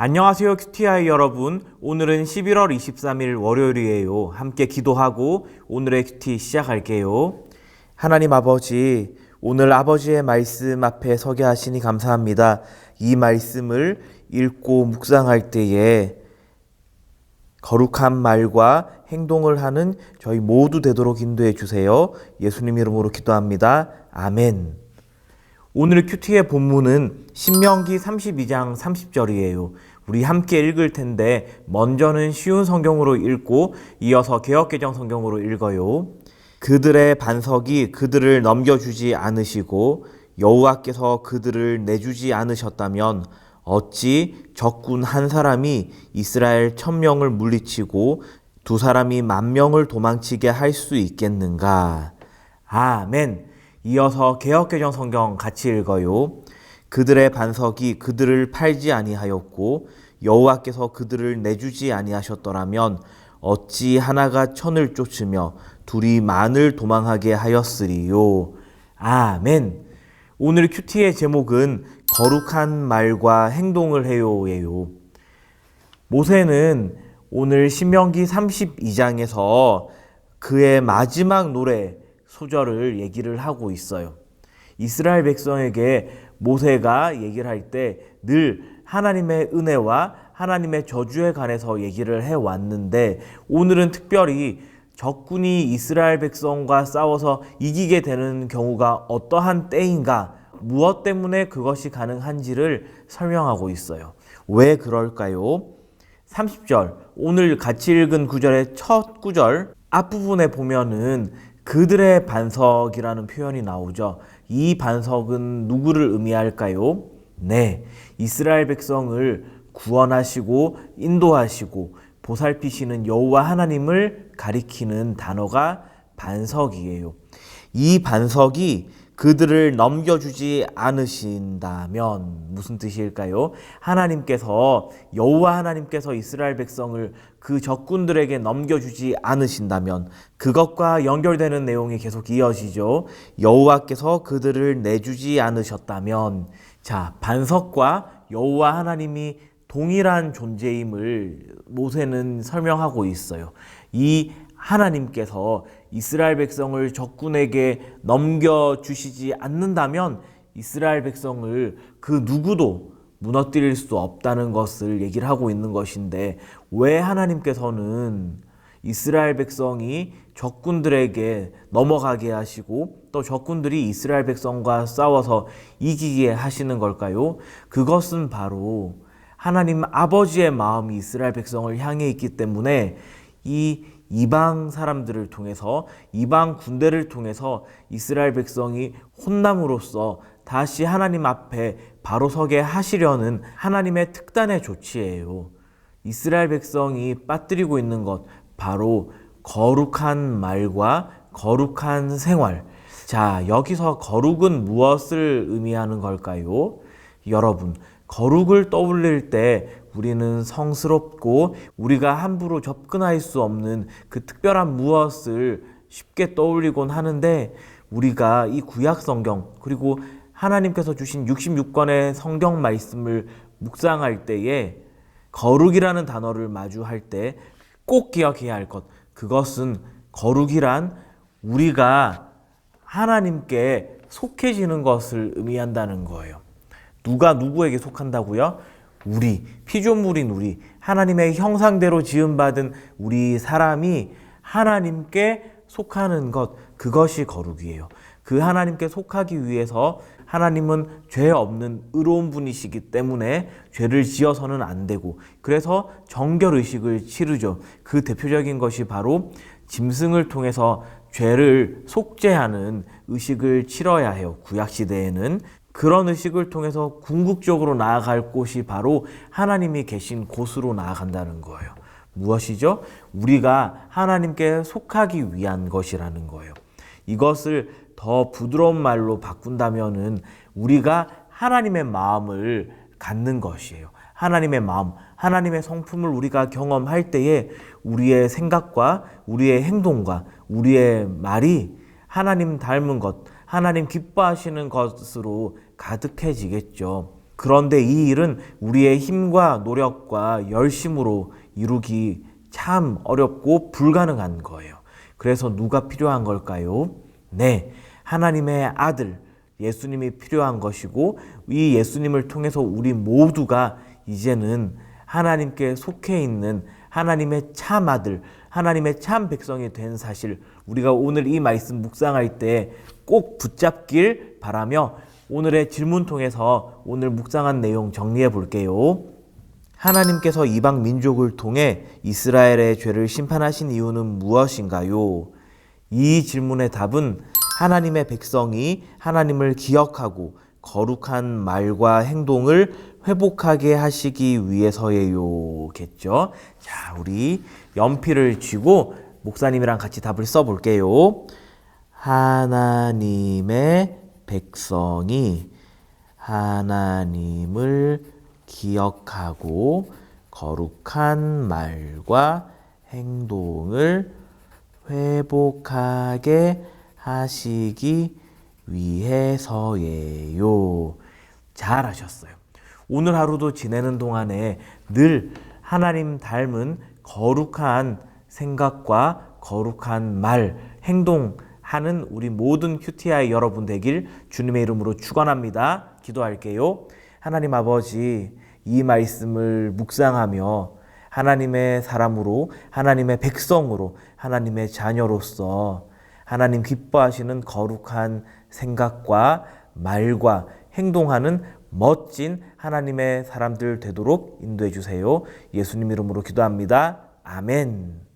안녕하세요, 큐티아이 여러분. 오늘은 11월 23일 월요일이에요. 함께 기도하고 오늘의 큐티 시작할게요. 하나님 아버지, 오늘 아버지의 말씀 앞에 서게 하시니 감사합니다. 이 말씀을 읽고 묵상할 때에 거룩한 말과 행동을 하는 저희 모두 되도록 인도해 주세요. 예수님 이름으로 기도합니다. 아멘. 오늘 큐티의 본문은 신명기 32장 30절이에요. 우리 함께 읽을 텐데 먼저는 쉬운 성경으로 읽고 이어서 개역개정 성경으로 읽어요. 그들의 반석이 그들을 넘겨주지 않으시고 여호와께서 그들을 내주지 않으셨다면 어찌 적군 한 사람이 이스라엘 1000명을 물리치고 두 사람이 10,000명을 도망치게 할 수 있겠는가? 아멘. 이어서 개역개정 성경 같이 읽어요. 그들의 반석이 그들을 팔지 아니하였고 여호와께서 그들을 내주지 아니하셨더라면 어찌 하나가 1000을 쫓으며 둘이 10,000을 도망하게 하였으리요. 아멘. 오늘 큐티의 제목은 거룩한 말과 행동을 해요예요. 모세는 오늘 신명기 32장에서 그의 마지막 노래 소절을 얘기를 하고 있어요. 이스라엘 백성에게 모세가 얘기를 할 때 늘 하나님의 은혜와 하나님의 저주에 관해서 얘기를 해왔는데 오늘은 특별히 적군이 이스라엘 백성과 싸워서 이기게 되는 경우가 어떠한 때인가, 무엇 때문에 그것이 가능한지를 설명하고 있어요. 왜 그럴까요? 30절, 오늘 같이 읽은 구절의 첫 구절 앞부분에 보면은 그들의 반석이라는 표현이 나오죠. 이 반석은 누구를 의미할까요? 네, 이스라엘 백성을 구원하시고 인도하시고 보살피시는 여호와 하나님을 가리키는 단어가 반석이에요. 이 반석이 그들을 넘겨주지 않으신다면 무슨 뜻일까요? 하나님께서, 여호와 하나님께서 이스라엘 백성을 그 적군들에게 넘겨주지 않으신다면 그것과 연결되는 내용이 계속 이어지죠. 여호와께서 그들을 내주지 않으셨다면, 자, 반석과 여호와 하나님이 동일한 존재임을 모세는 설명하고 있어요. 이 하나님께서 이스라엘 백성을 적군에게 넘겨주시지 않는다면 이스라엘 백성을 그 누구도 무너뜨릴 수 없다는 것을 얘기를 하고 있는 것인데, 왜 하나님께서는 이스라엘 백성이 적군들에게 넘어가게 하시고 또 적군들이 이스라엘 백성과 싸워서 이기게 하시는 걸까요? 그것은 바로 하나님 아버지의 마음이 이스라엘 백성을 향해 있기 때문에 이 이방 사람들을 통해서, 이방 군대를 통해서 이스라엘 백성이 혼남으로써 다시 하나님 앞에 바로 서게 하시려는 하나님의 특단의 조치예요. 이스라엘 백성이 빠뜨리고 있는 것, 바로 거룩한 말과 거룩한 생활. 자, 여기서 거룩은 무엇을 의미하는 걸까요? 여러분, 거룩을 떠올릴 때 우리는 성스럽고 우리가 함부로 접근할 수 없는 그 특별한 무엇을 쉽게 떠올리곤 하는데, 우리가 이 구약 성경 그리고 하나님께서 주신 66권의 성경 말씀을 묵상할 때에 거룩이라는 단어를 마주할 때 꼭 기억해야 할 것, 그것은 거룩이란 우리가 하나님께 속해지는 것을 의미한다는 거예요. 누가 누구에게 속한다고요? 우리, 피조물인 우리, 하나님의 형상대로 지음받은 우리 사람이 하나님께 속하는 것, 그것이 거룩이에요. 그 하나님께 속하기 위해서 하나님은 죄 없는 의로운 분이시기 때문에 죄를 지어서는 안 되고, 그래서 정결의식을 치르죠. 그 대표적인 것이 바로 짐승을 통해서 죄를 속죄하는 의식을 치러야 해요. 구약시대에는. 그런 의식을 통해서 궁극적으로 나아갈 곳이 바로 하나님이 계신 곳으로 나아간다는 거예요. 무엇이죠? 우리가 하나님께 속하기 위한 것이라는 거예요. 이것을 더 부드러운 말로 바꾼다면은 우리가 하나님의 마음을 갖는 것이에요. 하나님의 마음, 하나님의 성품을 우리가 경험할 때에 우리의 생각과 우리의 행동과 우리의 말이 하나님 닮은 것, 하나님 기뻐하시는 것으로 가득해지겠죠. 그런데 이 일은 우리의 힘과 노력과 열심으로 이루기 참 어렵고 불가능한 거예요. 그래서 누가 필요한 걸까요? 네, 하나님의 아들 예수님이 필요한 것이고, 이 예수님을 통해서 우리 모두가 이제는 하나님께 속해 있는 하나님의 참 아들, 하나님의 참 백성이 된 사실, 우리가 오늘 이 말씀 묵상할 때 꼭 붙잡길 바라며 오늘의 질문 통해서 오늘 묵상한 내용 정리해 볼게요. 하나님께서 이방 민족을 통해 이스라엘의 죄를 심판하신 이유는 무엇인가요? 이 질문의 답은 하나님의 백성이 하나님을 기억하고 거룩한 말과 행동을 회복하게 하시기 위해서예요. 겠죠? 자, 우리 연필을 쥐고 목사님이랑 같이 답을 써볼게요. 하나님의 백성이 하나님을 기억하고 거룩한 말과 행동을 회복하게 하시기 위해서예요. 잘하셨어요. 오늘 하루도 지내는 동안에 늘 하나님 닮은 거룩한 생각과 거룩한 말, 행동하는 우리 모든 QTI 여러분 되길 주님의 이름으로 축원합니다. 기도할게요. 하나님 아버지, 이 말씀을 묵상하며 하나님의 사람으로, 하나님의 백성으로, 하나님의 자녀로서 하나님 기뻐하시는 거룩한 생각과 말과 행동하는 멋진 하나님의 사람들 되도록 인도해 주세요. 예수님 이름으로 기도합니다. 아멘.